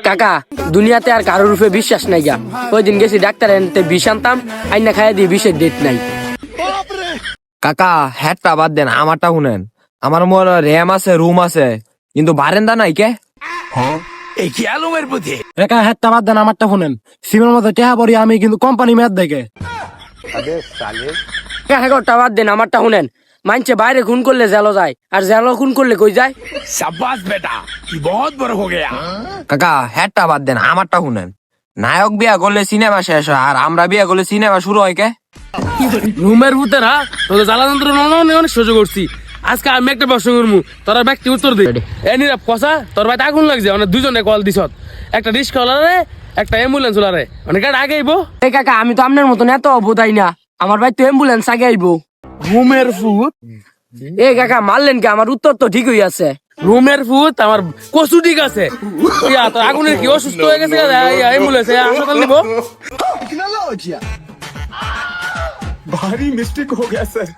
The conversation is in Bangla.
কাকা দুনিয়াতে আর কারোর রূপে বিশ্বাস নাই গা। ওই দিন গেছি ডাক্তার এনতে বিষ আনতাম, আইনা খাইয়া দিয়ে বিষের ডেট নাই। কাকা হ্যাটটা বাদ দেন, আমারটা শুনেন। আমার মোর র্যাম আছে, রুম আছে, কিন্তু বারেন্দা নাই কে? একা হেডটা বাদ দেন, আমারটা শুনেন। সিমের মধ্যে টেহা পড়ি আমি, কিন্তু কোম্পানি মেয়াদ দেখে। কাকা বাদ দেন, আমারটা শুনেন। মানছে বাইরে খুন করলে জেলো যায়, আর জেলো খুন করলে কই যায়? কাকা হ্যাটটা বাদ দেন, আমারটা শুনেন। নায়ক বিয়া করলে সিনেমা শেষ হয়, আর আমরা বিয়া করলে সিনেমা শুরু হয় কে? রুমের ভূতেরা তোদের জ্বালাতন্ত্র অনেক সহ্য করছি। আজকে আমি একটা প্রশ্ন করবো, তোরা ব্যক্তি উত্তর দে। এ নীরব কষা, তোর ভাই আগুন লাগছে, মানে দুজনে কল দিছ। একটা রিস্কা ওলারে, একটা অ্যাম্বুলেন্স ওলারে, মানে গাড়ি আগে আইবো। এই কাকা আমি তো আপনার মতন এত অবোধাই না, আমার ভাই তো অ্যাম্বুলেন্স আগে আইবো। রুমের ভূত, এ কাকা মারলেন কে? আমার উত্তর তো ঠিকই আছে। রুমের ভূত আমার কচু ঠিক আছে। ইয়া তোর আগুনের কি অসুস্থ হয়ে গেছে? অ্যাম্বুলেন্স হাসপাতাল নিবো। भारी मिस्टेक हो गया सर।